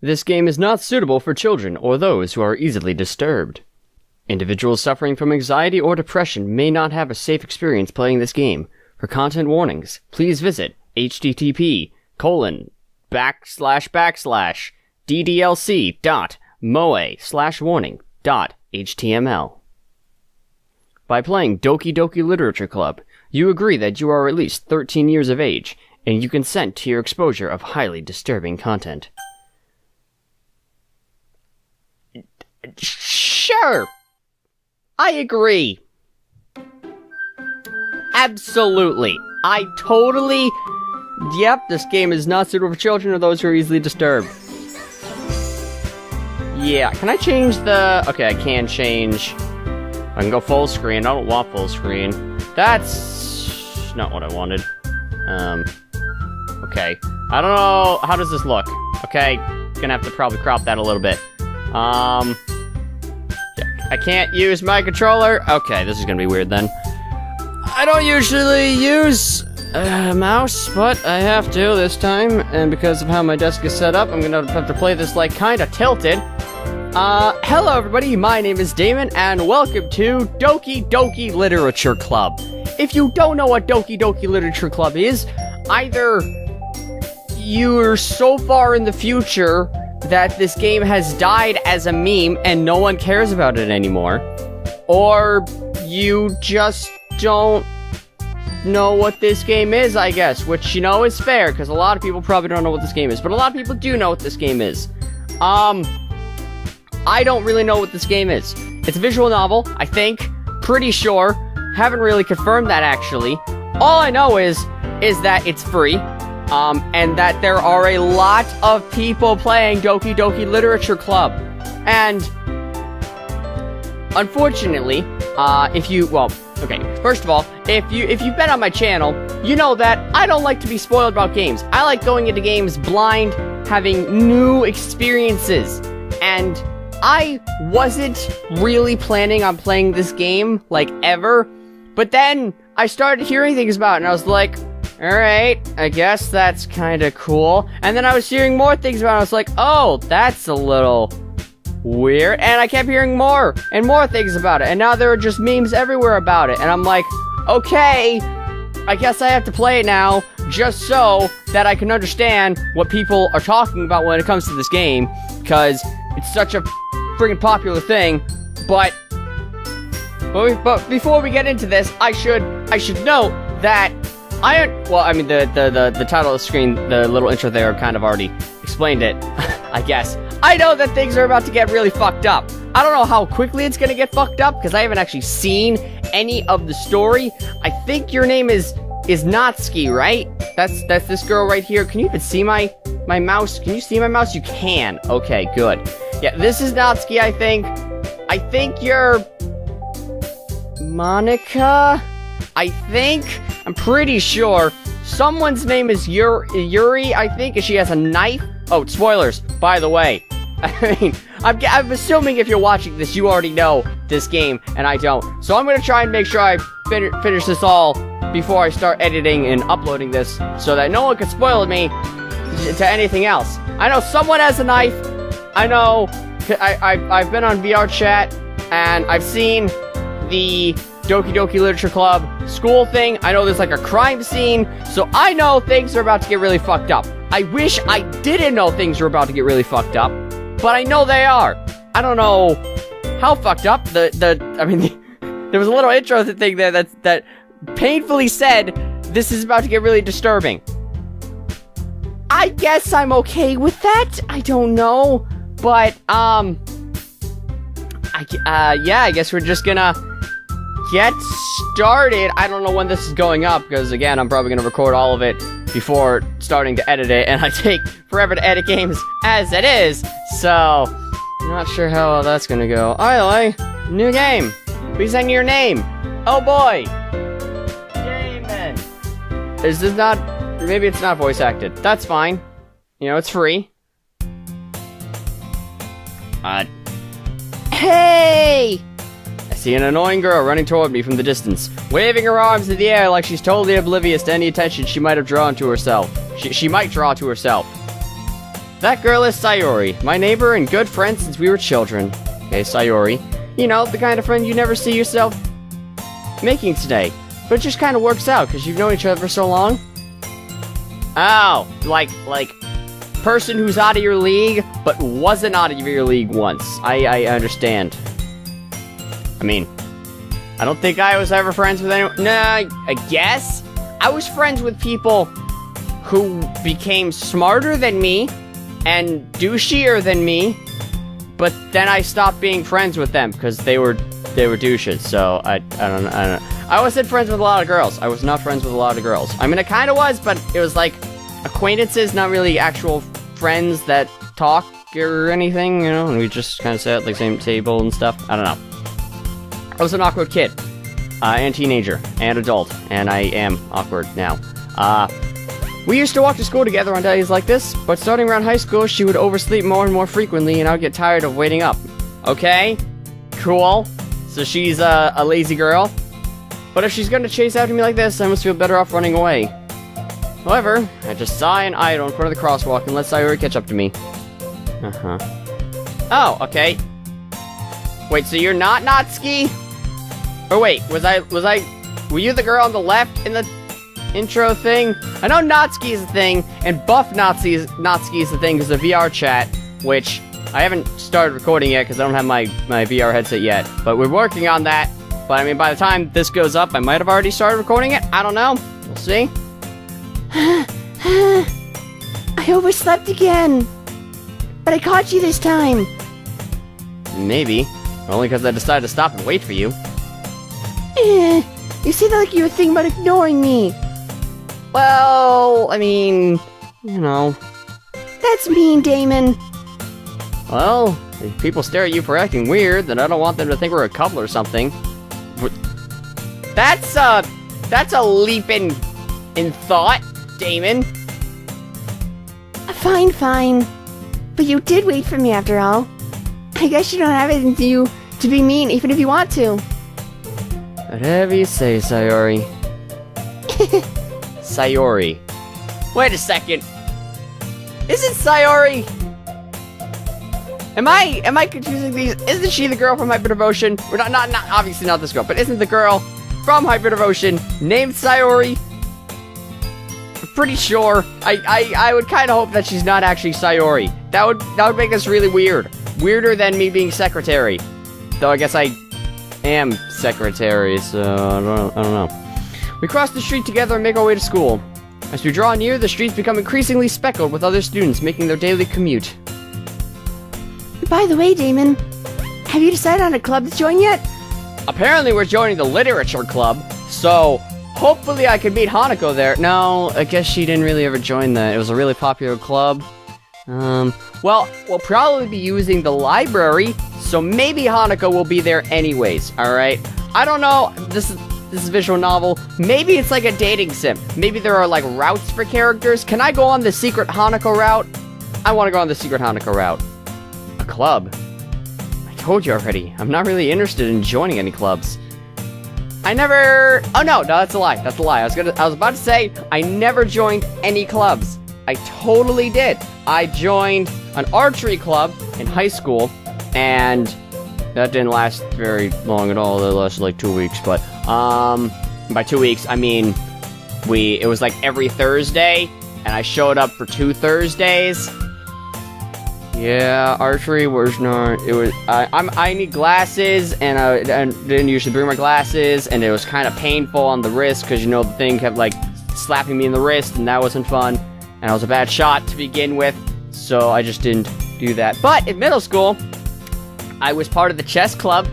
This game is not suitable for children or those who are easily disturbed. Individuals suffering from anxiety or depression may not have a safe experience playing this game. For content warnings, please visit http://ddlc.moe/warning.html. By playing Doki Doki Literature Club, you agree that you are at least 13 years of age, and you consent to your exposure of highly disturbing content. Sure! I agree. Absolutely. I totally... Yep, this game is not suitable for children or those who are easily disturbed. Yeah, can I change the... Okay, I can change... I can go full screen. I don't want full screen. That's... not what I wanted. Okay. I don't know... How does this look? Okay, gonna have to probably crop that a little bit. I can't use my controller? Okay, this is gonna be weird then. I don't usually use a mouse, but I have to this time, and because of how my desk is set up, I'm gonna have to play this like kinda tilted. Hello everybody, my name is Damon, and welcome to Doki Doki Literature Club. If you don't know what Doki Doki Literature Club is, either you're so far in the future that this game has died as a meme and no one cares about it anymore, or you just don't know what this game is, I guess, which, you know, is fair, because a lot of people probably don't know what this game is, but a lot of people do know what this game is. I don't really know what this game is. It's a visual novel, I think, pretty sure, haven't really confirmed that, actually. All I know is that it's free, and that there are a lot of people playing Doki Doki Literature Club. And, unfortunately, first of all, if you've been on my channel, you know that I don't like to be spoiled about games. I like going into games blind, having new experiences, and I wasn't really planning on playing this game, like, ever, but then I started hearing things about it, and I was like, alright, I guess that's kinda cool. And then I was hearing more things about it, I was like, oh, that's a little weird. And I kept hearing more and more things about it, and now there are just memes everywhere about it. And I'm like, okay, I guess I have to play it now, just so that I can understand what people are talking about when it comes to this game, because it's such a freaking popular thing. But before we get into this, I should note that the title of the screen, the little intro there kind of already explained it, I guess. I know that things are about to get really fucked up. I don't know how quickly it's gonna get fucked up, because I haven't actually seen any of the story. I think your name is Natsuki, right? That's this girl right here. Can you even see my mouse? Can you see my mouse? You can. Okay, good. Yeah, this is Natsuki, I think. I think you're... Monika? I think... I'm pretty sure someone's name is Yuri, I think, and she has a knife. Oh, spoilers, by the way. I mean, I'm assuming if you're watching this, you already know this game, and I don't. So I'm gonna try and make sure I finish this all before I start editing and uploading this, so that no one can spoil me to anything else. I know someone has a knife. I know, I've been on VR chat, and I've seen the Doki Doki Literature Club school thing. I know there's like a crime scene, so I know things are about to get really fucked up. I wish I didn't know things were about to get really fucked up, but I know they are. I don't know how fucked up. There was a little intro thing there that painfully said this is about to get really disturbing. I guess I'm okay with that. I don't know, but I guess we're just gonna get started. I don't know when this is going up, because again, I'm probably gonna record all of it before starting to edit it, and I take forever to edit games as it is, so I'm not sure how well that's gonna go. New game. Please enter your name. Oh boy. Damon. Is this not... Maybe it's not voice acted. That's fine. You know, it's free. Hey! I see an annoying girl running toward me from the distance, waving her arms in the air like she's totally oblivious to any attention she might have drawn to herself. She might draw to herself. That girl is Sayori, my neighbor and good friend since we were children. Okay, Sayori. You know, the kind of friend you never see yourself making today. But it just kind of works out, because you've known each other for so long. Oh, like, person who's out of your league, but wasn't out of your league once. I understand. I mean, I don't think I was ever friends with anyone. Nah, I guess. I was friends with people who became smarter than me and douchier than me, but then I stopped being friends with them because they were douches. So I don't know. I wasn't friends with a lot of girls. I was not friends with a lot of girls. I mean, I kind of was, but it was like acquaintances, not really actual friends that talk or anything, you know, and we just kind of sat at the same table and stuff. I don't know. I was an awkward kid, and teenager, and adult, and I am awkward now. We used to walk to school together on days like this, but starting around high school, she would oversleep more and more frequently, and I would get tired of waiting up. Okay, cool. So she's a lazy girl. But if she's gonna chase after me like this, I must feel better off running away. However, I just sigh and idle in front of the crosswalk and let Sayori catch up to me. Oh, okay. Wait, so you're not Natsuki? Or wait, were you the girl on the left in the intro thing? I know Natsuki is a thing, and Buff Natsuki is the thing because of VR chat, which I haven't started recording yet because I don't have my VR headset yet. But we're working on that. But I mean, by the time this goes up, I might have already started recording it. I don't know. We'll see. I overslept again. But I caught you this time. Maybe. Only because I decided to stop and wait for you. You said like you were thinking about ignoring me. Well, I mean, you know. That's mean, Damon. Well, if people stare at you for acting weird, then I don't want them to think we're a couple or something. That's a leap in thought, Damon. Fine. But you did wait for me after all. I guess you don't have it in you to be mean, even if you want to. Whatever you say, Sayori. Sayori. Wait a second. Isn't Sayori... Am I confusing these? Isn't she the girl from Hyper Devotion? Or not obviously not this girl, but isn't the girl from Hyper Devotion named Sayori? I'm pretty sure. I would kind of hope that she's not actually Sayori. That would make this really weird. Weirder than me being secretary. Though I guess I am secretary, so I don't know. We cross the street together and make our way to school. As we draw near, the streets become increasingly speckled with other students making their daily commute. By the way, Damon, have you decided on a club to join yet? Apparently we're joining the literature club, so hopefully I can meet Hanako there. No, I guess she didn't really ever join that. It was a really popular club. Well, we'll probably be using the library, so maybe Hanako will be there anyways, alright? I don't know, this is a visual novel. Maybe it's like a dating sim. Maybe there are like routes for characters. Can I go on the secret Hanako route? I want to go on the secret Hanako route. A club? I told you already, I'm not really interested in joining any clubs. Oh no, that's a lie, I was about to say, I never joined any clubs. I totally did. I joined an archery club in high school, and that didn't last very long at all. It lasted like 2 weeks, but, by 2 weeks, I mean, it was like every Thursday, and I showed up for 2 Thursdays. Yeah, archery was not, I need glasses, and I didn't usually bring my glasses, and it was kind of painful on the wrist, because, you know, the thing kept, like, slapping me in the wrist, and that wasn't fun, and I was a bad shot to begin with, so I just didn't do that. But in middle school, I was part of the chess club.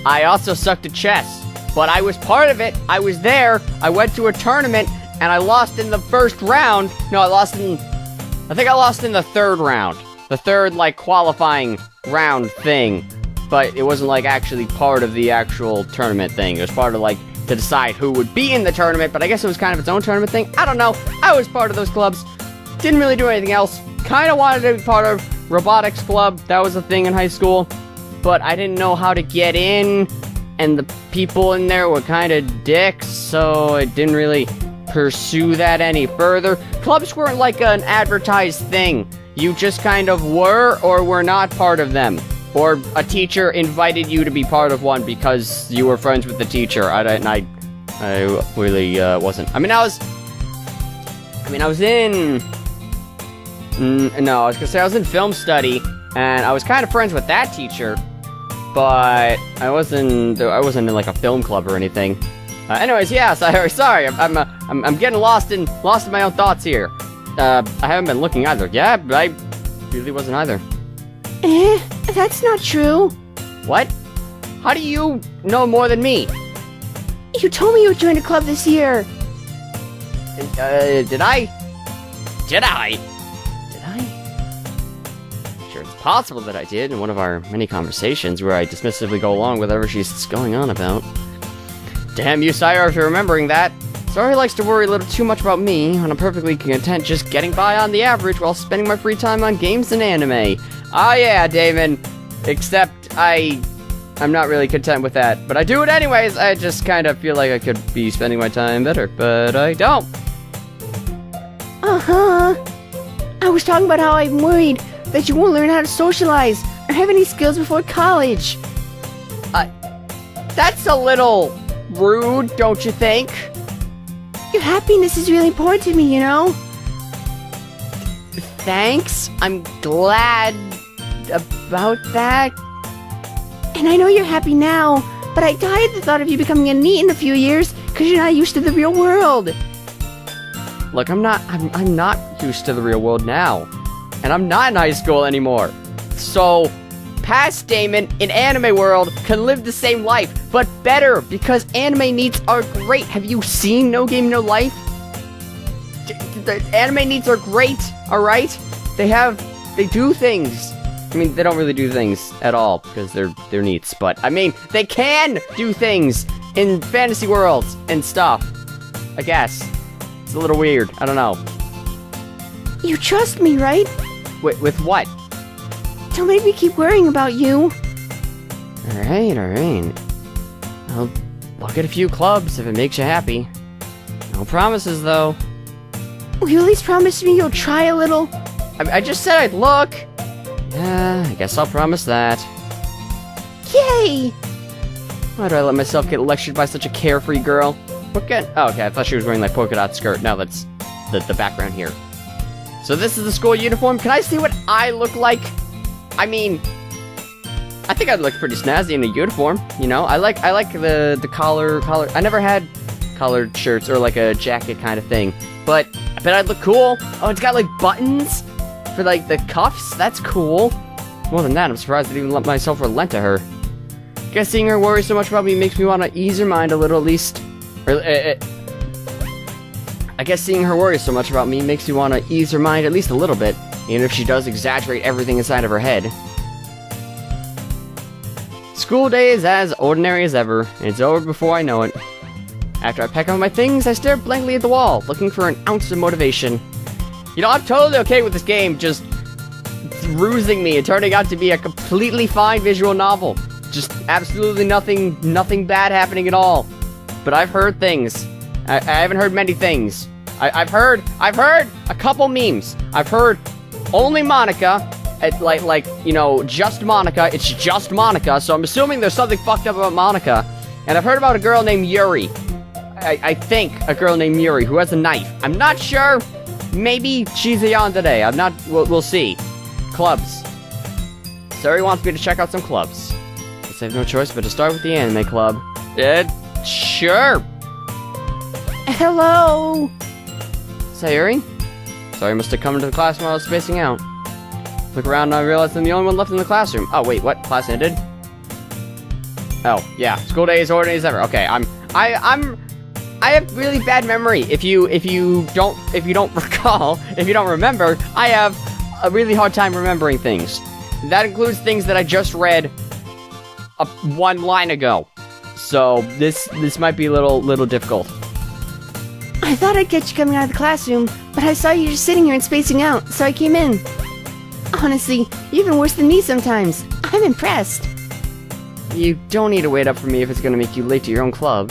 I also sucked at chess, but I was part of it. I was there. I went to a tournament, and I lost in the first round. No, I think I lost in the third round. The third, like, qualifying round thing. But it wasn't, like, actually part of the actual tournament thing. It was part of, like, to decide who would be in the tournament, but I guess it was kind of its own tournament thing. I don't know. I was part of those clubs. Didn't really do anything else. Kind of wanted to be part of robotics club. That was a thing in high school. But I didn't know how to get in, and the people in there were kind of dicks, so I didn't really pursue that any further. Clubs weren't like an advertised thing. you just kind of were or were not part of them. Or a teacher invited you to be part of one because you were friends with the teacher. I really wasn't. I was in... no, I was gonna say I was in film study, and I was kind of friends with that teacher, but I wasn't in like a film club or anything. Anyways, yeah, sorry, I'm getting lost in my own thoughts here. I haven't been looking either. Yeah, I really wasn't either. That's not true. What? How do you know more than me? You told me you would join a club this year. Did I? Sure, it's possible that I did in one of our many conversations where I dismissively go along with whatever she's going on about. Damn you, Sayori, for remembering that. Sayori likes to worry a little too much about me, and I'm perfectly content just getting by on the average while spending my free time on games and anime. Ah yeah, Damon. Except I'm not really content with that, but I do it anyways. I just kind of feel like I could be spending my time better, but I don't. Uh-huh. I was talking about how I'm worried that you won't learn how to socialize or have any skills before college. That's a little rude, don't you think? Your happiness is really important to me, you know? Thanks. I'm glad about that. And I know you're happy now, but I die at the thought of you becoming a NEET in a few years because you're not used to the real world. Look, I'm not used to the real world now. And I'm not in high school anymore. So, past Damon in anime world can live the same life, but better, because anime needs are great. Have you seen No Game No Life? The anime needs are great, alright? They do things. I mean, they don't really do things at all, because they're neats, but, I mean, they can do things in fantasy worlds and stuff. I guess. It's a little weird. I don't know. You trust me, right? With what? Don't make me keep worrying about you. Alright. I'll look at a few clubs if it makes you happy. No promises, though. Will you at least promise me you'll try a little? I just said I'd look. Yeah, I guess I'll promise that. Yay! Why do I let myself get lectured by such a carefree girl? Oh, okay, I thought she was wearing, like, polka dot skirt. No, that's the background here. So this is the school uniform. Can I see what I look like? I mean, I think I'd look pretty snazzy in a uniform, you know? I like the collar. I never had collared shirts or, like, a jacket kind of thing. But I bet I'd look cool. Oh, it's got, like, buttons for, like, the cuffs. That's cool. More than that, I'm surprised I didn't even let myself relent to her. Guess seeing her worry so much about me makes me want to ease her mind a little, at least. I guess seeing her worry so much about me makes me want to ease her mind at least a little bit, even if she does exaggerate everything inside of her head. School day is as ordinary as ever, and it's over before I know it. After I pack up my things, I stare blankly at the wall, looking for an ounce of motivation. You know, I'm totally okay with this game just rusing me and turning out to be a completely fine visual novel. Just absolutely nothing bad happening at all. But I've heard things. I haven't heard many things. I've heard a couple memes. I've heard only Monika, like you know, just Monika. It's just Monika. So I'm assuming there's something fucked up about Monika. And I've heard about a girl named Yuri. I think a girl named Yuri who has a knife. I'm not sure. Maybe she's a yandere. I'm not. We'll see. Clubs. Sayori wants me to check out some clubs. Guess I have no choice but to start with the anime club. Sure. Hello. Sayori? Sayori must have come into the class while I was spacing out. Look around and I realized I'm the only one left in the classroom. Oh wait, what? Class ended? Oh, yeah. School day is ordinary as ever. Okay, I have really bad memory. If you don't recall, if you don't remember, I have a really hard time remembering things. That includes things that I just read one line ago. So this might be a little difficult. I thought I'd catch you coming out of the classroom, but I saw you just sitting here and spacing out, so I came in. Honestly, you're even worse than me sometimes. I'm impressed. You don't need to wait up for me if it's gonna make you late to your own club.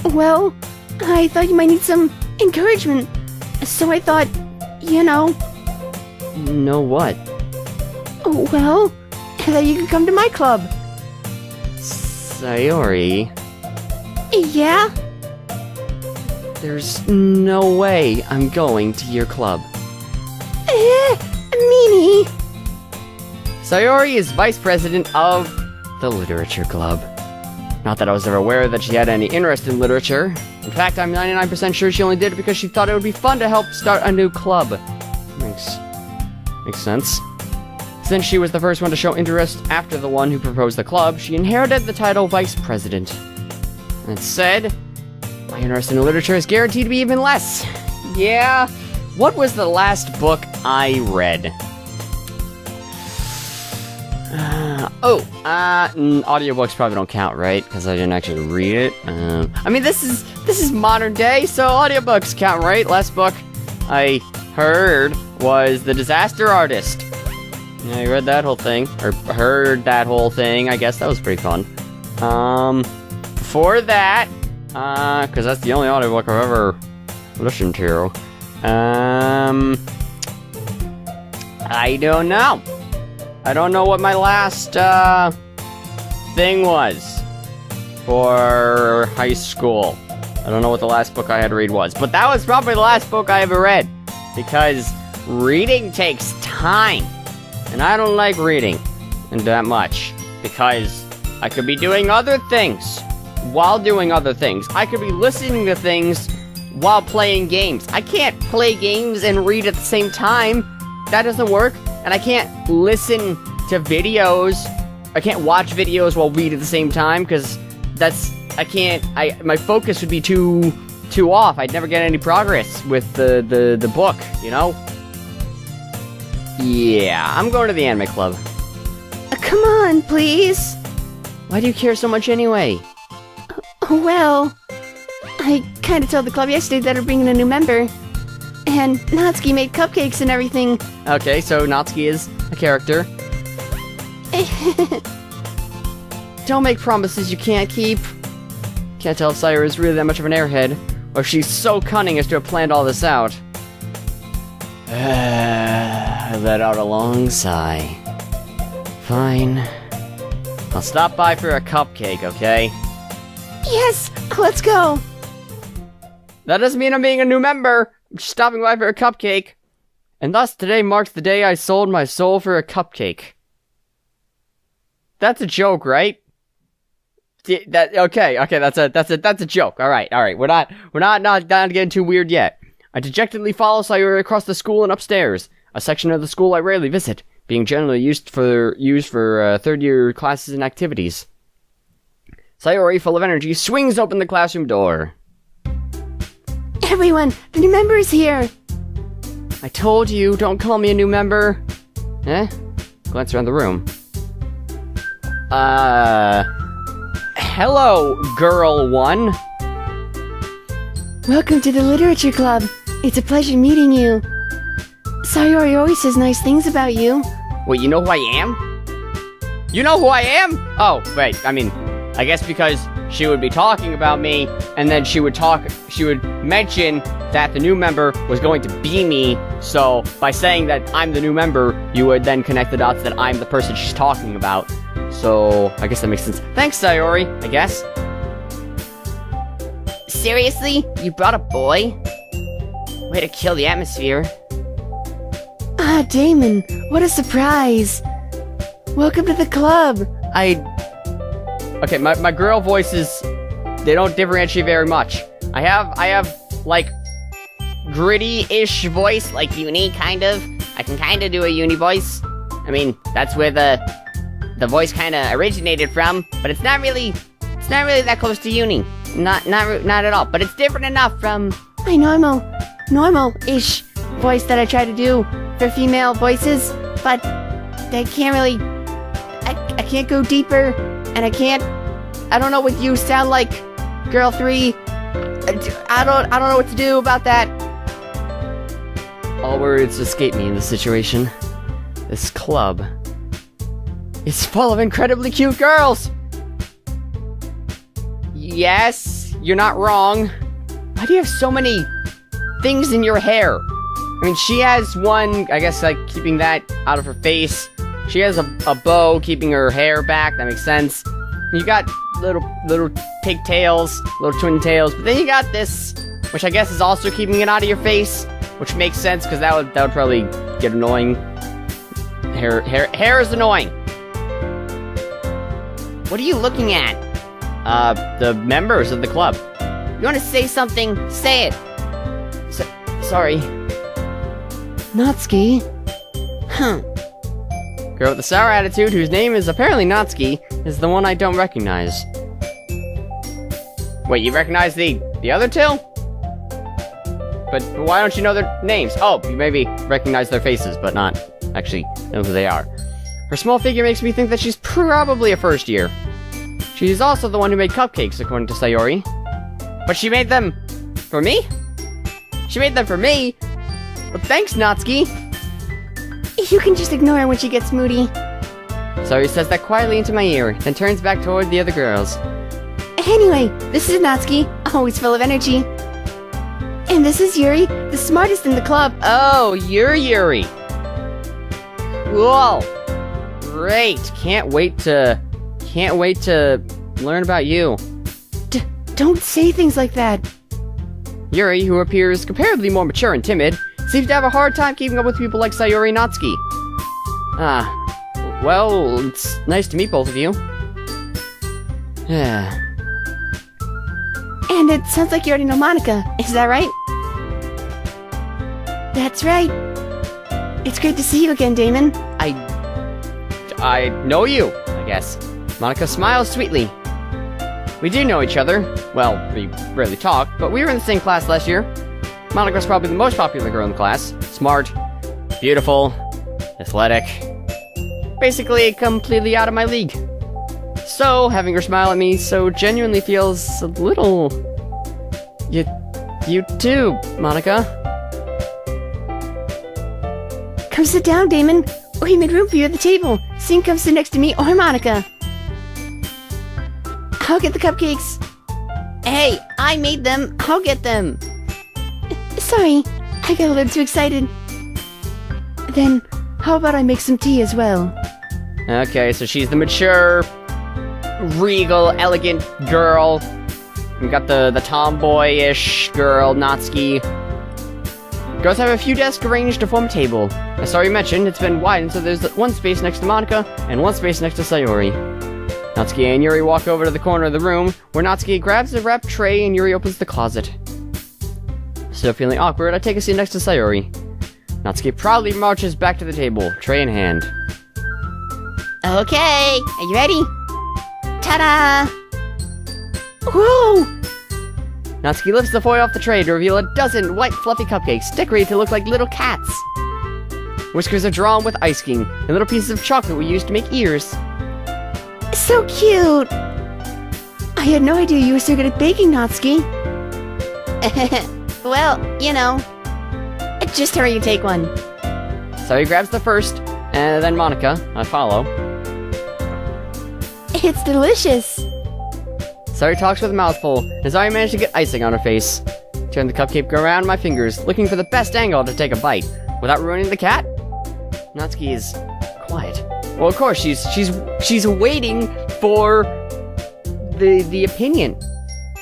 Well, I thought you might need some encouragement, so I thought, you know. No what? Oh, well, I thought you could come to my club. Sayori, Yeah? there's no way I'm going to your club. Meanie. Sayori is vice president of the literature club. Not that I was ever aware that she had any interest in literature. In fact, I'm 99% sure she only did it because she thought it would be fun to help start a new club. Makes sense. Since she was the first one to show interest after the one who proposed the club, she inherited the title vice president. That said, my interest in literature is guaranteed to be even less. Yeah, what was the last book I read? Audiobooks probably don't count, right? Because I didn't actually read it. I mean, this is modern day, so audiobooks count, right? Last book I heard was The Disaster Artist. Yeah, I read that whole thing, or heard that whole thing. I guess that was pretty fun. Before that, because that's the only audiobook I've ever listened to. I don't know. I don't know what my last thing was for high school. I don't know what the last book I had to read was, but that was probably the last book I ever read, because reading takes time, and I don't like reading that much, because I could be doing other things while doing other things. I could be listening to things while playing games. I can't play games and read at the same time. That doesn't work. And I can't listen to videos. I can't watch videos while read at the same time, because my focus would be too off. I'd never get any progress with the book, you know? Yeah, I'm going to the anime club. Come on, please. Why do you care so much anyway? Well, I kind of told the club yesterday that we're bringing a new member. And Natsuki made cupcakes and everything. Okay, so Natsuki is a character. Don't make promises you can't keep. Can't tell if Sayori is really that much of an airhead, or if she's so cunning as to have planned all this out. I let out a long sigh. Fine. I'll stop by for a cupcake, okay? Yes, let's go. That doesn't mean I'm being a new member. I'm just stopping by for a cupcake. And thus, today marks the day I sold my soul for a cupcake. That's a joke, right? Okay, that's a joke. All right. We're not getting too weird yet. I dejectedly follow Sayori across the school and upstairs, a section of the school I rarely visit, being generally used for third-year classes and activities. Sayori, full of energy, swings open the classroom door. Everyone, the new member is here. I told you, don't call me a new member. Glance around the room. Hello, girl one. Welcome to the literature club. It's a pleasure meeting you. Sayori always says nice things about you. Wait, you know who I am? You know who I am? Oh, wait, I mean, I guess because she would be talking about me, and then she would mention that the new member was going to be me, so by saying that I'm the new member, you would then connect the dots that I'm the person she's talking about. So, I guess that makes sense. Thanks, Sayori, I guess. Seriously? You brought a boy? Way to kill the atmosphere. Ah, Damon, what a surprise. Welcome to the club. Okay, my girl voices, they don't differentiate very much. I have, like, gritty-ish voice, like Uni, kind of. I can kind of do a Uni voice. I mean, that's where the voice kind of originated from, but it's not really that close to Uni. Not at all, but it's different enough from my normal-ish voice that I try to do for female voices, but I can't really, I can't go deeper, and I don't know what you sound like, girl 3. I don't know what to do about that. All words escape me in this situation. This club is full of incredibly cute girls. Yes, you're not wrong. Why do you have so many things in your hair? I mean, she has one, I guess, like, keeping that out of her face. She has a bow keeping her hair back, that makes sense. You got little pigtails, little twin tails, but then you got this, which I guess is also keeping it out of your face, which makes sense, because that would probably get annoying. Hair is annoying. What are you looking at? The members of the club. You want to say something? Say it. Sorry. Natsuki? Huh. Girl with the sour attitude, whose name is apparently Natsuki, is the one I don't recognize. Wait, you recognize the other two? But why don't you know their names? Oh, you maybe recognize their faces, but not actually know who they are. Her small figure makes me think that she's probably a first year. She's also the one who made cupcakes, according to Sayori. But she made them for me? She made them for me? Well, thanks, Natsuki. You can just ignore her when she gets moody. Sayori says that quietly into my ear, then turns back toward the other girls. Anyway, this is Natsuki, always full of energy. And this is Yuri, the smartest in the club. Oh, you're Yuri. Cool. Great. Can't wait to learn about you. Don't say things like that. Yuri, who appears comparably more mature and timid, seems to have a hard time keeping up with people like Sayori and Natsuki. Well, it's nice to meet both of you. And it sounds like you already know Monika, is that right? That's right. It's great to see you again, Damon. I know you, I guess. Monika smiles sweetly. We do know each other. Well, we rarely talk, but we were in the same class last year. Monika's probably the most popular girl in the class. Smart, beautiful, athletic. Basically, completely out of my league. So, having her smile at me so genuinely feels a little... You too, Monika. Come sit down, Damon. We made room for you at the table. So you can come sit next to me or Monika. I'll get the cupcakes. Hey, I made them. I'll get them. Sorry, I got a little too excited. Then, how about I make some tea as well? Okay, so she's the mature, regal, elegant girl. We got the tomboyish girl, Natsuki. Girls have a few desks arranged to form a table. As Sayori mentioned, it's been widened so there's one space next to Monika and one space next to Sayori. Natsuki and Yuri walk over to the corner of the room, where Natsuki grabs a wrapped tray and Yuri opens the closet. Still feeling awkward, I take a seat next to Sayori. Natsuki proudly marches back to the table, tray in hand. Okay, are you ready? Ta-da! Whoa! Natsuki lifts the foil off the tray to reveal a dozen white fluffy cupcakes decorated to look like little cats. Whiskers are drawn with ice cream, and little pieces of chocolate were used to make ears. So cute! I had no idea you were so good at baking, Natsuki. Well, you know. Just hurry and take one. Sayori grabs the first, and then Monika. I follow. It's delicious. Sayori talks with a mouthful, and Sayori managed to get icing on her face. Turn the cupcake around my fingers, looking for the best angle to take a bite, without ruining the cat. Natsuki is quiet. Well, of course, she's waiting for the opinion.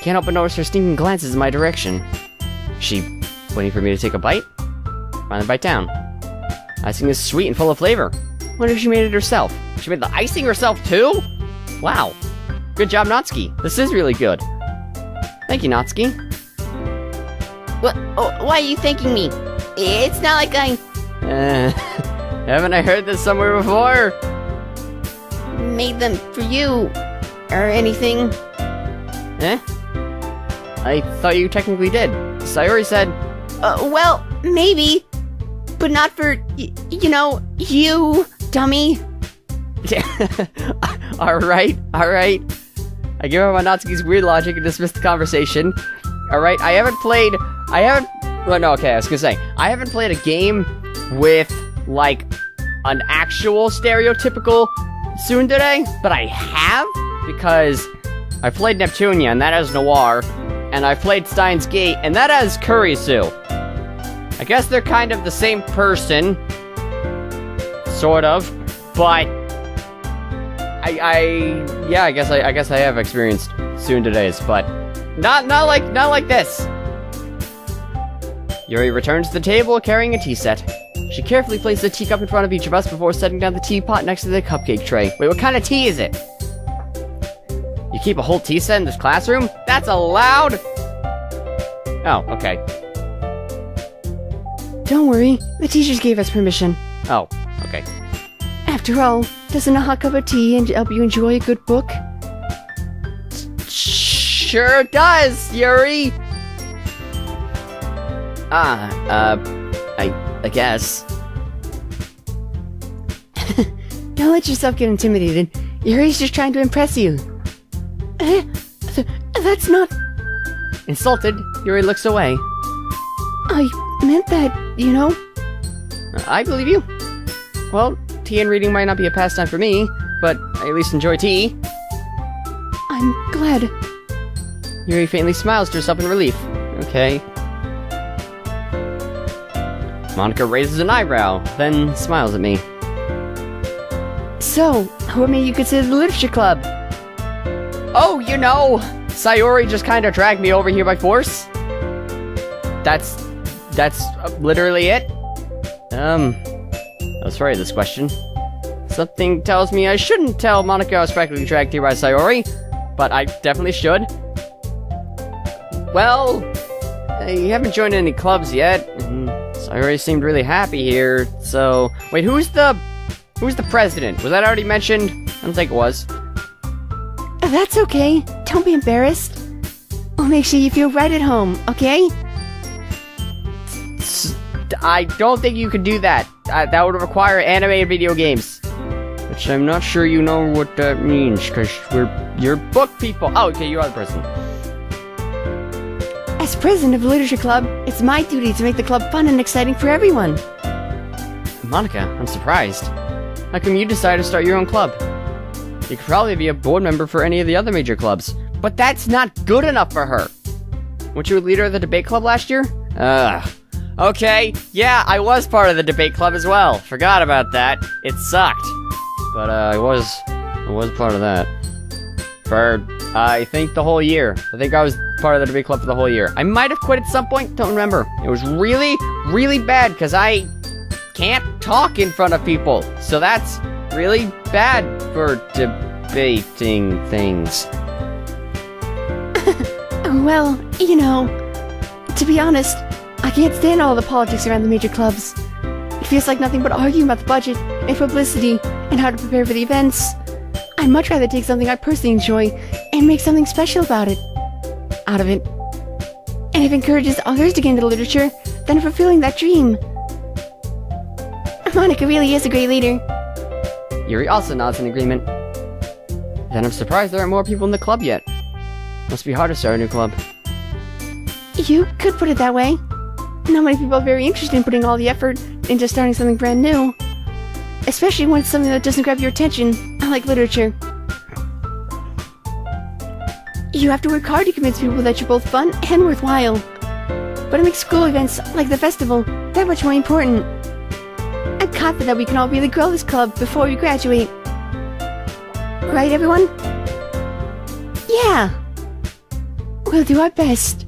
Can't help but notice her sneaking glances in my direction. She waiting for me to take a bite? Finally bite down. Icing is sweet and full of flavor. Wonder if she made it herself. She made the icing herself too? Wow. Good job, Natsuki. This is really good. Thank you, Natsuki. What? Oh, why are you thanking me? It's not like I... Haven't I heard this somewhere before? made them for you, or anything. Eh? I thought you technically did. Sayori said... Well, maybe, but not for, you know, you, dummy. Alright. I give up on Natsuki's weird logic and dismiss the conversation. Alright, I haven't played a game with, like, an actual stereotypical tsundere, but I have, because I played Neptunia, and that has Noir, and I played Steins Gate, and that has Kurisu. I guess they're kind of the same person. Sort of. But I guess I have experienced tsunderes, but not like this. Yuri returns to the table carrying a tea set. She carefully places a teacup in front of each of us before setting down the teapot next to the cupcake tray. Wait, what kind of tea is it? You keep a whole tea set in this classroom? That's allowed? Oh, okay. Don't worry, the teachers gave us permission. Oh, okay. After all, doesn't a hot cup of tea help you enjoy a good book? Sure does, Yuri! I guess. Don't let yourself get intimidated. Yuri's just trying to impress you. That's not... Insulted, Yuri looks away. I meant that, you know? I believe you. Well, tea and reading might not be a pastime for me, but I at least enjoy tea. I'm glad. Yuri faintly smiles to herself in relief. Okay. Monika raises an eyebrow, then smiles at me. So, what made you consider the literature club? Oh, you know, Sayori just kind of dragged me over here by force. That's literally it. I was afraid of this question. Something tells me I shouldn't tell Monika I was practically dragged here by Sayori, but I definitely should. Well, you haven't joined any clubs yet. Sayori seemed really happy here, so... Wait, who's the president? Was that already mentioned? I don't think it was. That's okay. Don't be embarrassed. I'll make sure you feel right at home, okay? I don't think you could do that. That would require animated video games. Which I'm not sure you know what that means, because you're book people. Oh, okay, you are the president. As president of the literature club, it's my duty to make the club fun and exciting for everyone. Monika, I'm surprised. How come you decided to start your own club? You could probably be a board member for any of the other major clubs. But that's not good enough for her. Weren't you a leader of the debate club last year? Okay, yeah, I was part of the debate club as well. Forgot about that. It sucked. But, I was part of that. For, I think the whole year. I think I was part of the debate club for the whole year. I might have quit at some point, don't remember. It was really, really bad, because I can't talk in front of people. So that's really bad for debating things. Well, you know, to be honest, I can't stand all the politics around the major clubs. It feels like nothing but arguing about the budget and publicity and how to prepare for the events. I'd much rather take something I personally enjoy and make something special out of it. And it encourages others to get into literature than fulfilling that dream. Monika really is a great leader. Yuri also nods in agreement. Then I'm surprised there aren't more people in the club yet. Must be hard to start a new club. You could put it that way. Not many people are very interested in putting all the effort into starting something brand new. Especially when it's something that doesn't grab your attention, like literature. You have to work hard to convince people that you're both fun and worthwhile. But it makes school events, like the festival, that much more important. I'm confident that we can all really grow this club before we graduate. Right, everyone? Yeah! We'll do our best.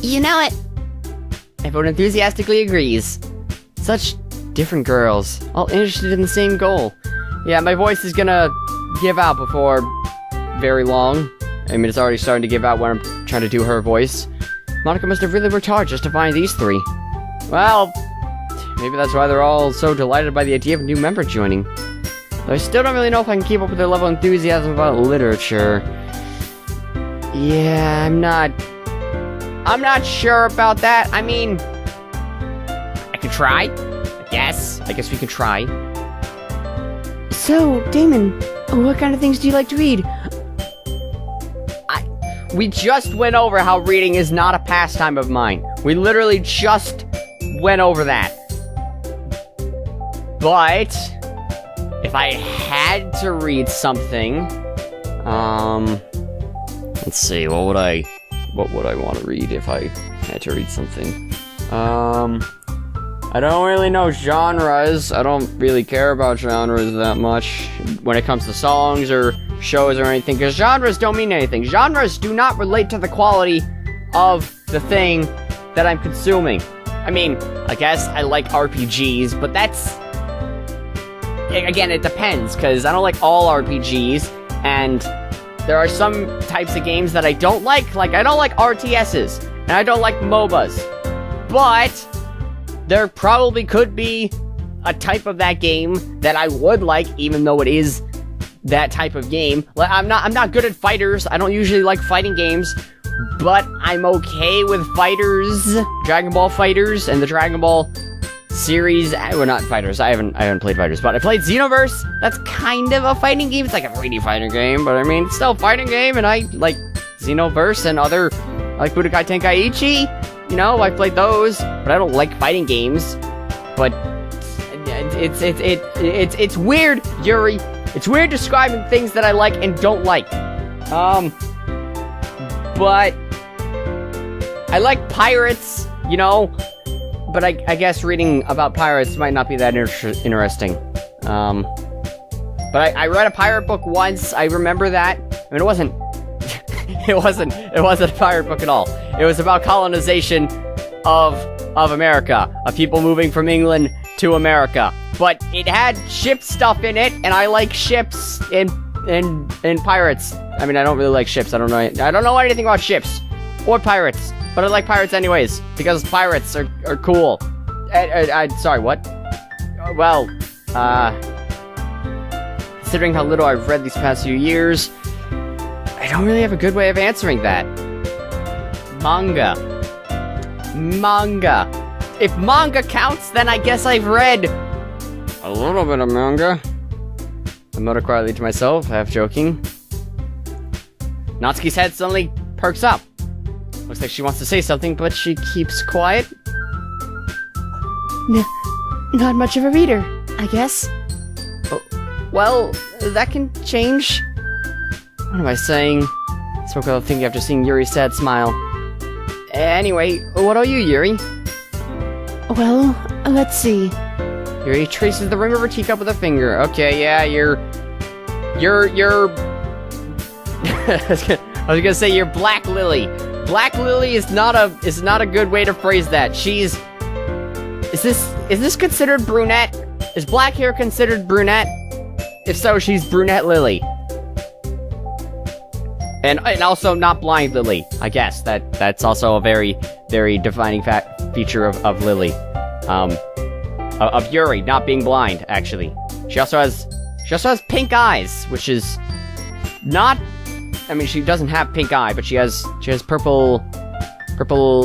You know it! Everyone enthusiastically agrees. Such different girls, all interested in the same goal. Yeah, my voice is gonna give out before very long. I mean, it's already starting to give out when I'm trying to do her voice. Monika must have really worked hard just to find these three. Well, maybe that's why they're all so delighted by the idea of a new member joining. Though I still don't really know if I can keep up with their level of enthusiasm about literature. Yeah, I'm not sure about that. I mean, I could try. I guess we could try. So, Damon, what kind of things do you like to read? We just went over how reading is not a pastime of mine. We literally just went over that. But if I had to read something, let's see, what would I want to read if I had to read something? I don't really know genres. I don't really care about genres that much when it comes to songs or shows or anything, because genres don't mean anything. Genres do not relate to the quality of the thing that I'm consuming. I mean, I guess I like RPGs, but that's... Again, it depends, because I don't like all RPGs, and there are some types of games that I don't like I don't like RTSs, and I don't like MOBAs. But there probably could be a type of that game that I would like, even though it is that type of game. I'm not good at fighters. I don't usually like fighting games, but I'm okay with fighters, Dragon Ball Fighters, and the Dragon Ball series. Well, not fighters. I haven't played fighters, but I played Xenoverse. That's kind of a fighting game. It's like a 3D fighting game, but I mean, it's still a fighting game, and I like Xenoverse and other, like Budokai Tenkaichi. You know, I played those, but I don't like fighting games. But it's weird, Yuri. It's weird describing things that I like and don't like. But I like pirates, you know. But I guess reading about pirates might not be that interesting. But I read a pirate book once. I remember that. I mean, it wasn't a pirate book at all. It was about colonization of America, of people moving from England to America. But it had ship stuff in it, and I like ships and pirates. I mean, I don't really like ships. I don't know anything about ships or pirates, but I like pirates anyways because pirates are cool. Sorry, what? Well, considering how little I've read these past few years, I don't really have a good way of answering that. Manga. If manga counts, then I guess I've read a little bit of manga. I mutter quietly to myself, half joking. Natsuki's head suddenly perks up. Looks like she wants to say something, but she keeps quiet. Not much of a reader, I guess. Oh, well, that can change. What am I saying? Spoke without thinking after seeing Yuri's sad smile. Anyway, what are you, Yuri? Well, let's see. Yuri traces the rim of her teacup with a finger. Okay, yeah, you're I was gonna say you're Black Lily. Black Lily is not a good way to phrase that. Is this considered brunette? Is black hair considered brunette? If so, she's Brunette Lily. And also not Blind Lily, I guess. That's also a very, very defining feature of Lily. Of Yuri not being blind, actually. She also has pink eyes, which is not... I mean, she doesn't have pink eye, but she has purple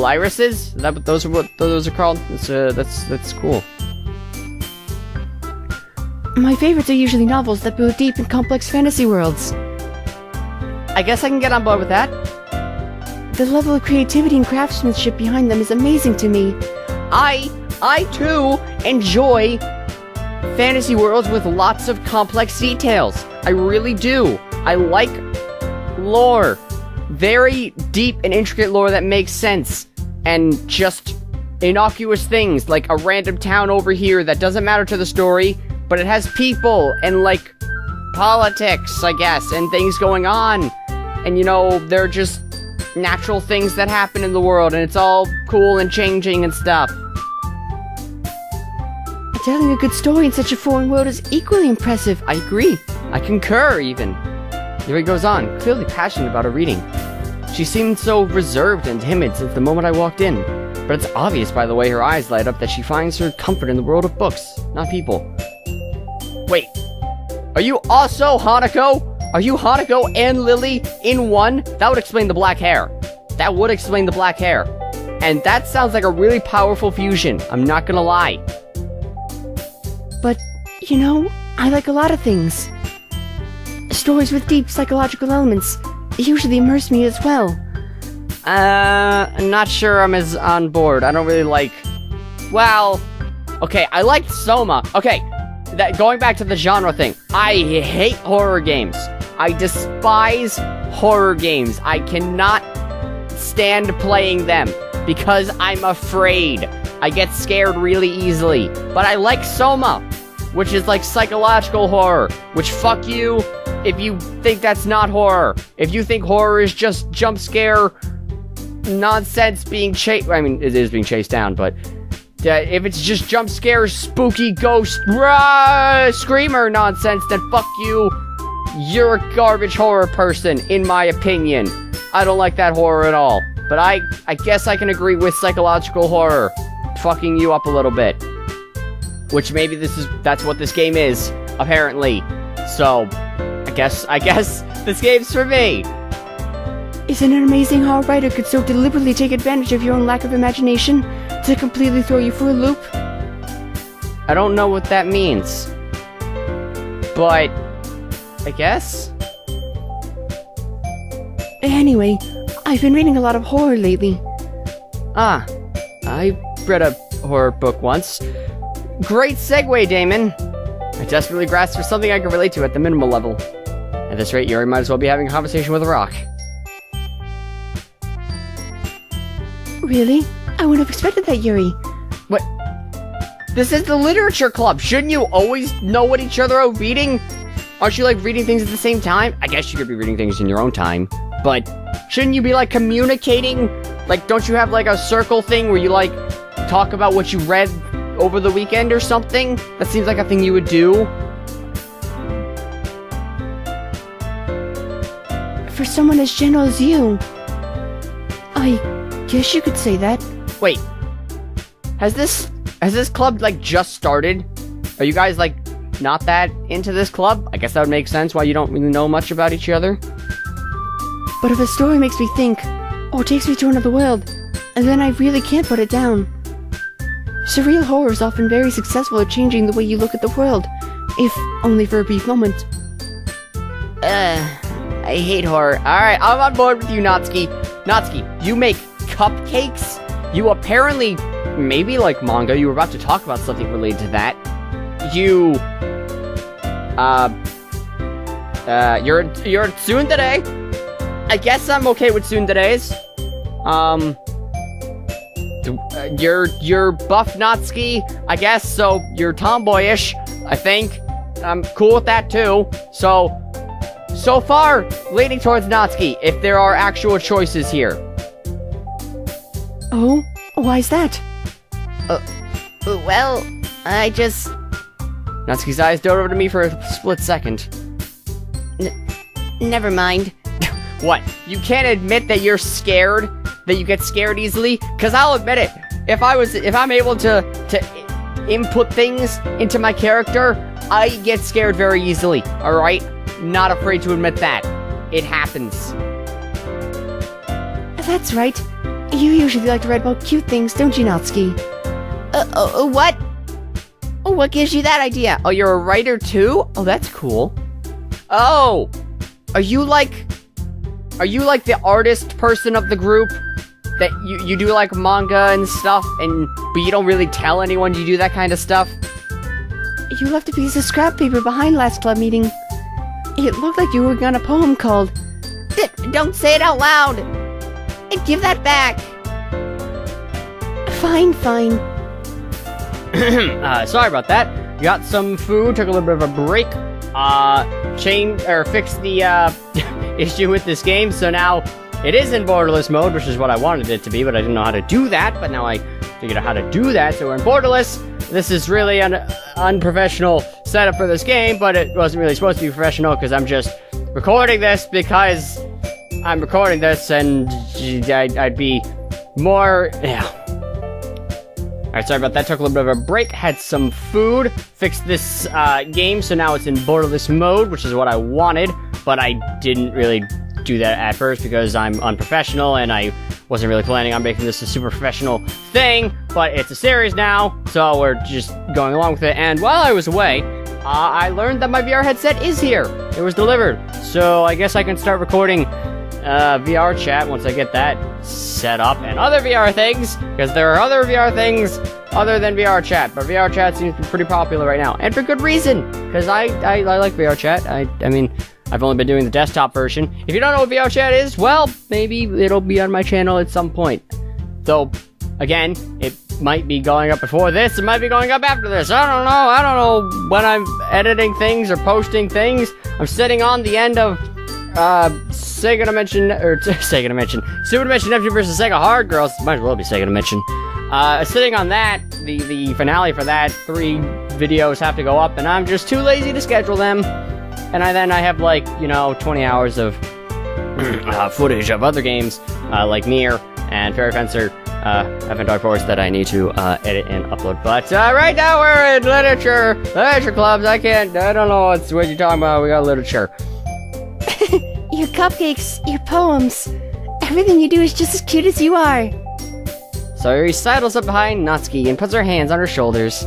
irises. Is that what those are called? That's cool. My favorites are usually novels that build deep and complex fantasy worlds. I guess I can get on board with that. The level of creativity and craftsmanship behind them is amazing to me. I too enjoy fantasy worlds with lots of complex details. I really do. I like lore. Very deep and intricate lore that makes sense. And just innocuous things, like a random town over here that doesn't matter to the story, but it has people and, like, politics, I guess, and things going on. And, you know, they're just natural things that happen in the world, and it's all cool and changing and stuff. Telling a good story in such a foreign world is equally impressive. I agree. I concur, even. Yuri goes on, clearly passionate about her reading. She seemed so reserved and timid since the moment I walked in. But it's obvious by the way her eyes light up that she finds her comfort in the world of books, not people. Wait. Are you also Hanako? Are you Hanako and Lily in one? That would explain the black hair. That would explain the black hair. And that sounds like a really powerful fusion. I'm not gonna lie. But, you know, I like a lot of things. Stories with deep psychological elements usually immerse me as well. I'm not sure I'm as on board. I don't really like... Well, okay, I liked Soma. Okay, going back to the genre thing. I hate horror games. I despise horror games. I cannot stand playing them. because I'm afraid. I get scared really easily. But I like Soma, which is like psychological horror, which fuck you if you think that's not horror. If you think horror is just jump scare nonsense being chased, I mean, it is being chased down, but if it's just jump scare, spooky ghost, screamer nonsense, then fuck you. You're a garbage horror person, in my opinion. I don't like that horror at all. But I guess I can agree with psychological horror fucking you up a little bit. Which maybe that's what this game is, apparently. So, I guess this game's for me. Isn't it amazing how a writer could so deliberately take advantage of your own lack of imagination to completely throw you for a loop? I don't know what that means. But, I guess? Anyway, I've been reading a lot of horror lately. Ah, I read a horror book once. Great segue, Damon. I desperately grasped for something I can relate to at the minimal level. At this rate, Yuri might as well be having a conversation with a rock. Really? I wouldn't have expected that, Yuri. What? This is the literature club. Shouldn't you always know what each other are reading? Aren't you, like, reading things at the same time? I guess you could be reading things in your own time. But shouldn't you be, like, communicating? Like, don't you have, like, a circle thing where you, like, talk about what you read over the weekend or something? That seems like a thing you would do. For someone as gentle as you, I guess you could say that. Wait. Has this club, like, just started? Are you guys, like, not that into this club? I guess that would make sense why you don't really know much about each other. But if a story makes me think, or takes me to another world, then I really can't put it down. Surreal horror is often very successful at changing the way you look at the world, if only for a brief moment. I hate horror. Alright, I'm on board with you, Natsuki. Natsuki, you make cupcakes? You apparently maybe like manga. You were about to talk about something related to that. You're tsundere. I guess I'm okay with tsunderes. You're buff Natsuki, I guess, so you're tomboyish, I think. I'm cool with that too. So far, leaning towards Natsuki, if there are actual choices here. Oh? Why's that? Well, I just... Natsuki's eyes dove over to me for a split second. Never mind. What? You can't admit that you're scared? That you get scared easily? Cause I'll admit it. If I'm able to input things into my character, I get scared very easily. Alright? Not afraid to admit that. It happens. That's right. You usually like to write about cute things, don't you, Natsuki? What? Oh, what gives you that idea? Oh, you're a writer too? Oh, that's cool. Oh! Are you like the artist person of the group? That you do like manga and stuff, but you don't really tell anyone you do that kind of stuff? You left a piece of scrap paper behind last club meeting. It looked like you were working on a poem called... Don't say it out loud! Give that back! Fine. Sorry about that. Got some food, took a little bit of a break. Fixed the, issue with this game, so now it is in borderless mode, which is what I wanted it to be, but I didn't know how to do that, but now I figured out how to do that, so we're in borderless. This is really an unprofessional setup for this game, but it wasn't really supposed to be professional, because I'm just recording this because I'm recording this, and I'd be more... Yeah. Alright, sorry about that, took a little bit of a break, had some food, fixed this game, so now it's in borderless mode, which is what I wanted, but I didn't really do that at first because I'm unprofessional, and I wasn't really planning on making this a super professional thing, but it's a series now, so we're just going along with it, and while I was away, I learned that my VR headset is here. It was delivered, so I guess I can start recording VR chat once I get that set up, and other VR things, because there are other VR things other than VR chat, but VR chat seems to be pretty popular right now, and for good reason, because I like VR chat. I mean, I've only been doing the desktop version. If you don't know what VR chat is, well, maybe it'll be on my channel at some point. Though, again, it might be going up before this, it might be going up after this. I don't know when I'm editing things or posting things. I'm sitting on the end of, Sega Dimension Neptune vs. Sega Hard Girls. Might as well be Sega Dimension. Sitting on that, the finale for that, 3 videos have to go up, and I'm just too lazy to schedule them. And I have, like, 20 hours of footage of other games, like Nier and Fairy Fencer, Heaven Dark Forest, that I need to edit and upload. But right now we're in literature clubs. I don't know what you're talking about. We got literature. Your cupcakes, your poems, everything you do is just as cute as you are. Sayori sidles up behind Natsuki and puts her hands on her shoulders.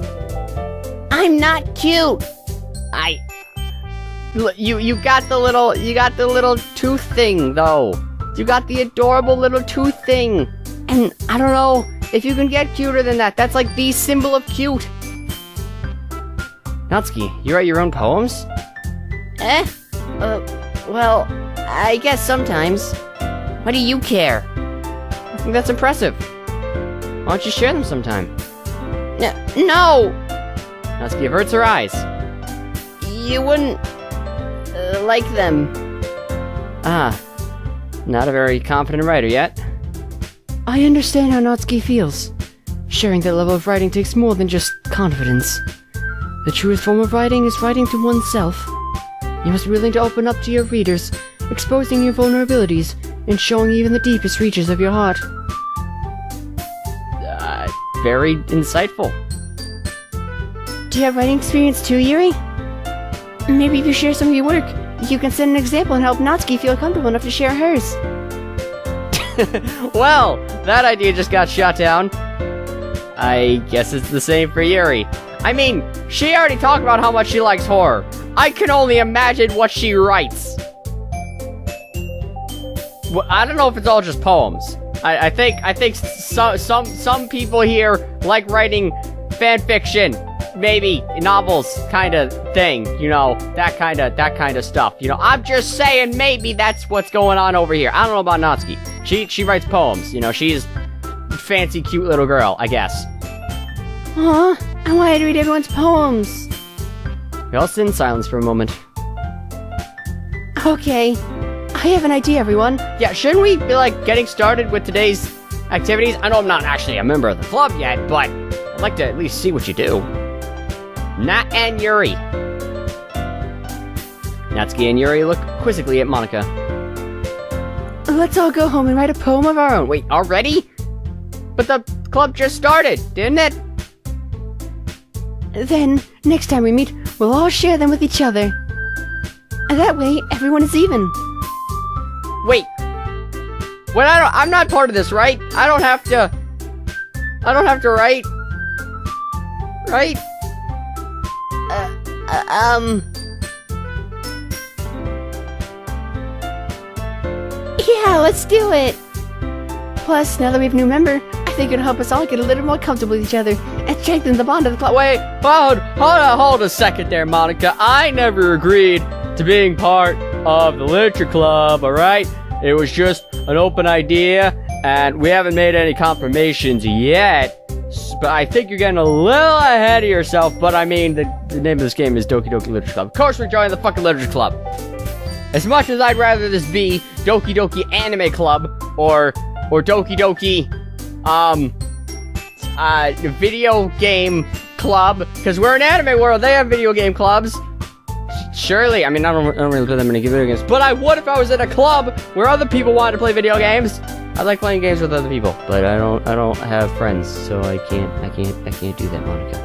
I'm not cute. You got the little tooth thing, though. You got the adorable little tooth thing. And I don't know if you can get cuter than that. That's like the symbol of cute. Natsuki, you write your own poems? Well, I guess sometimes. Why do you care? I think that's impressive. Why don't you share them sometime? No! Natsuki averts her eyes. You wouldn't like them. Ah, not a very confident writer yet. I understand how Natsuki feels. Sharing that level of writing takes more than just confidence. The truest form of writing is writing to oneself. You must be willing to open up to your readers, exposing your vulnerabilities, and showing even the deepest reaches of your heart. Very insightful. Do you have writing experience too, Yuri? Maybe if you share some of your work, you can set an example and help Natsuki feel comfortable enough to share hers. Well, that idea just got shot down. I guess it's the same for Yuri. I mean, she already talked about how much she likes horror. I can only imagine what she writes. Well, I don't know if it's all just poems. I think some people here like writing fan fiction, maybe novels, kind of thing. That kind of stuff. I'm just saying maybe that's what's going on over here. I don't know about Natsuki. She writes poems. She's a fancy, cute little girl, I guess. Aw, I wanted to read everyone's poems. We all sit in silence for a moment. Okay, I have an idea, everyone. Yeah, shouldn't we be, getting started with today's activities? I know I'm not actually a member of the club yet, but I'd like to at least see what you do. Nat and Yuri. Natsuki and Yuri look quizzically at Monika. Let's all go home and write a poem of our own. Wait, already? But the club just started, didn't it? Then, next time we meet, we'll all share them with each other. That way, everyone is even. Wait. I'm not part of this, right? I don't have to write. Right? Yeah, let's do it! Plus, now that we have a new member, I think it'll help us all get a little more comfortable with each other and strengthen the bond of the club. Wait, hold a second there, Monika. I never agreed to being part of the literature club, alright? It was just an open idea, and we haven't made any confirmations yet. But I think you're getting a little ahead of yourself, but I mean, the name of this game is Doki Doki Literature Club. Of course we're joining the fucking literature club. As much as I'd rather this be Doki Doki Anime Club, or Doki Doki, video game club, because we're an anime world, they have video game clubs. Surely, I mean, I don't really play that many video games, but I would if I was in a club where other people wanted to play video games. I like playing games with other people, but I don't have friends, so I can't do that, Monika.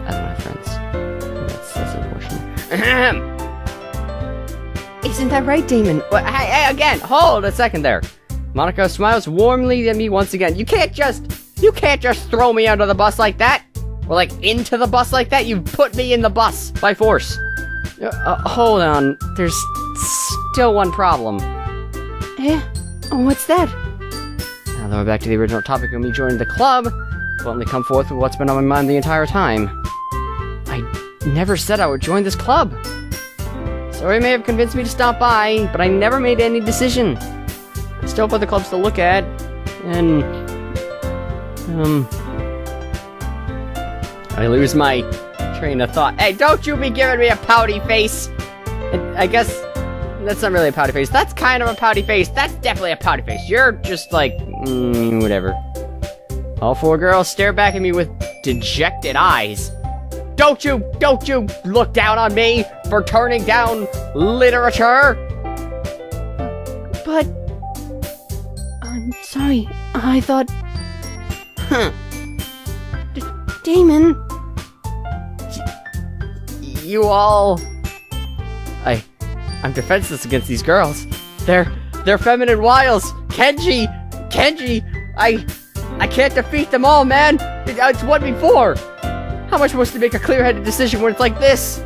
I don't have friends. That's unfortunate. Isn't that right, Damon? Well, hey, again, hold a second there. Monika smiles warmly at me once again. You can't just throw me under the bus like that. Or into the bus like that. You put me in the bus by force. Hold on. There's still one problem. What's that? Now that we're back to the original topic of me joining the club, I'll only come forth with what's been on my mind the entire time. I never said I would join this club. Sayori may have convinced me to stop by, but I never made any decision. I still have other clubs to look at, and I lose my train of thought. Hey, don't you be giving me a pouty face! I guess that's not really a pouty face. That's kind of a pouty face. That's definitely a pouty face. You're just like, whatever. All 4 girls stare back at me with dejected eyes. Don't you look down on me for turning down literature? But... I'm sorry. I thought... Damon... You all... I'm defenseless against these girls. They're feminine wiles. Kenji, I can't defeat them all, man. It's 1v4. How am I supposed to make a clear-headed decision when it's like this?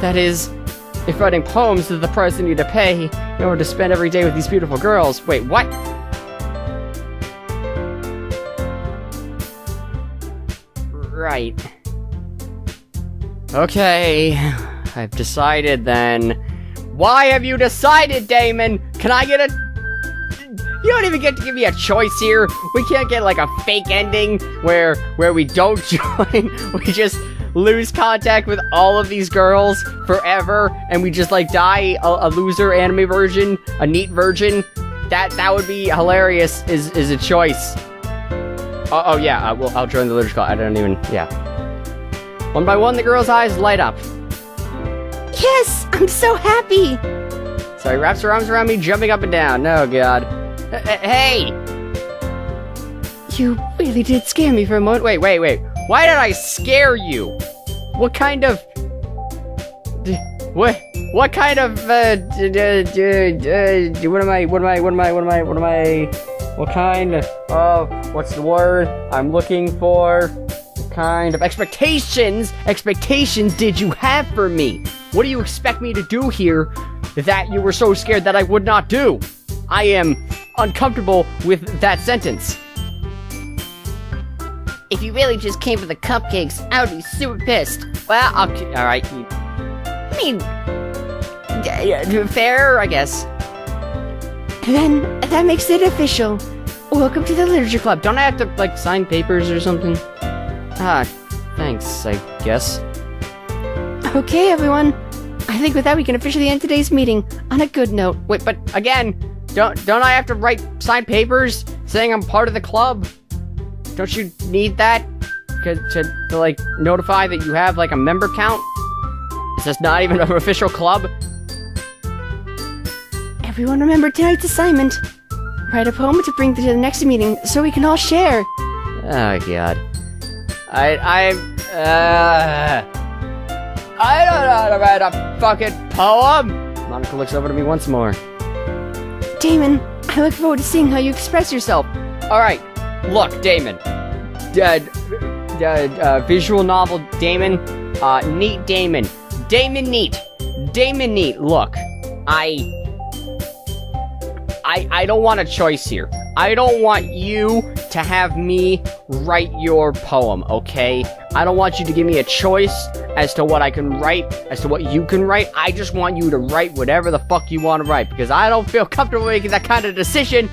That is, if writing poems is the price I need to pay in order to spend every day with these beautiful girls. Wait, what? Right. Okay, I've decided then. Why have you decided, Damon? Can I get a... You don't even get to give me a choice here. We can't get like a fake ending where we don't join. We just lose contact with all of these girls forever, and we just like die a loser anime version, a neat version. That would be hilarious. Is a choice. Oh yeah, I'll join the literature club. I don't even. Yeah. One by one, the girl's eyes light up. Yes! I'm so happy! So he wraps her arms around me, jumping up and down. Oh, God. Hey! You really did scare me for a moment. Wait. Why did I scare you? What kind of... What kind of... What kind of... What's the word I'm looking for? Kind of expectations did you have for me? What do you expect me to do here that you were so scared that I would not do? I am uncomfortable with that sentence. If you really just came for the cupcakes, I would be super pissed. Well, alright. I mean, Fair, I guess. Then, that makes it official. Welcome to the literature club. Don't I have to, like, sign papers or something? Thanks, I guess. Okay, everyone. I think with that we can officially end today's meeting on a good note. Wait, but again, don't I have to sign papers saying I'm part of the club? Don't you need that to like notify that you have like a member count? Is this not even an official club? Everyone remember tonight's assignment. Write a poem to bring to the next meeting so we can all share. Oh God. I don't know how to write a fucking poem! Monika looks over to me once more. Damon, I look forward to seeing how you express yourself. Alright, look, Damon. Visual novel Damon. Neat Damon. Damon Neat. Damon Neat, look. I don't want a choice here. I don't want you to have me write your poem, okay? I don't want you to give me a choice as to what I can write, as to what you can write. I just want you to write whatever the fuck you want to write, because I don't feel comfortable making that kind of decision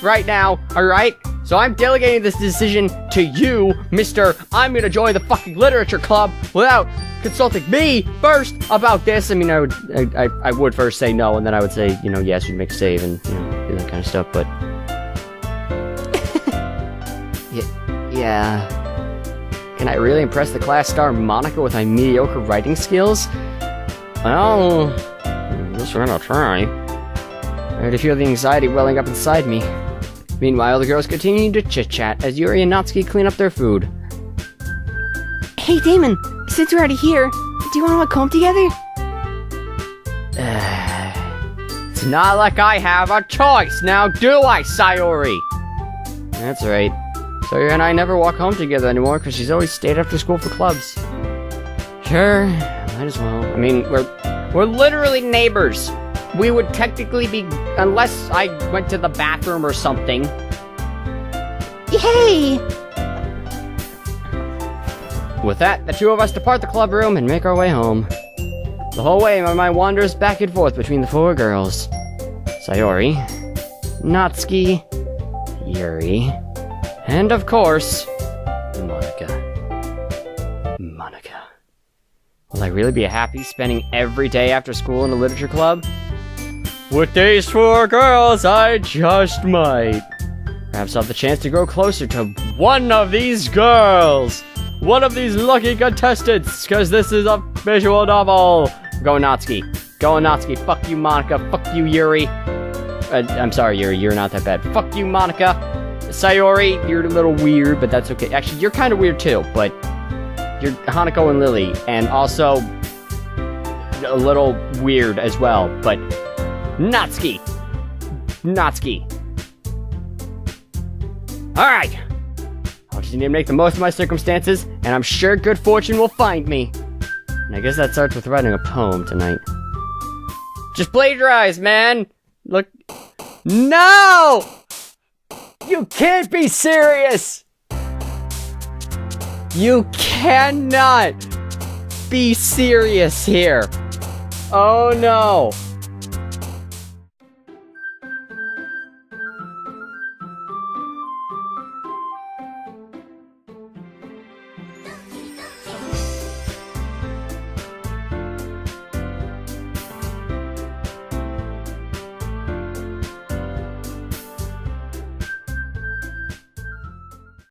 right now, alright? So I'm delegating this decision to you, Mr. I'm gonna join the fucking literature club without consulting me first about this. I mean, I would first say no, and then I would say, you know, yes, you'd make a save and, you know, do that kind of stuff, but... yeah. Can I really impress the class star Monika with my mediocre writing skills? Well, I guess we're gonna try. I already feel the anxiety welling up inside me. Meanwhile, the girls continue to chit-chat as Yuri and Natsuki clean up their food. Hey, Damon, since we're already here, do you want to walk home together? It's not like I have a choice, now do I, Sayori? That's right. Sayori and I never walk home together anymore because she's always stayed after school for clubs. Sure, might as well. I mean, we're literally neighbors. We would technically be, unless I went to the bathroom or something. Yay! With that, the two of us depart the club room and make our way home. The whole way, my mind wanders back and forth between the four girls. Sayori, Natsuki, Yuri, And of course, Monika. Will I really be happy spending every day after school in a literature club? With these 4 girls, I just might. Perhaps I'll have the chance to grow closer to one of these girls. One of these lucky contestants, because this is a visual novel. Go Natsuki. Fuck you, Monika. Fuck you, Yuri. I'm sorry, Yuri. You're not that bad. Fuck you, Monika. Sayori, you're a little weird, but that's okay. Actually, you're kind of weird too, but you're Hanako and Lily, and also a little weird as well, but Natsuki. Alright. I'll just need to make the most of my circumstances, and I'm sure good fortune will find me. And I guess that starts with writing a poem tonight. Just plagiarize, man! Look. No! You can't be serious! You cannot be serious here. Oh no.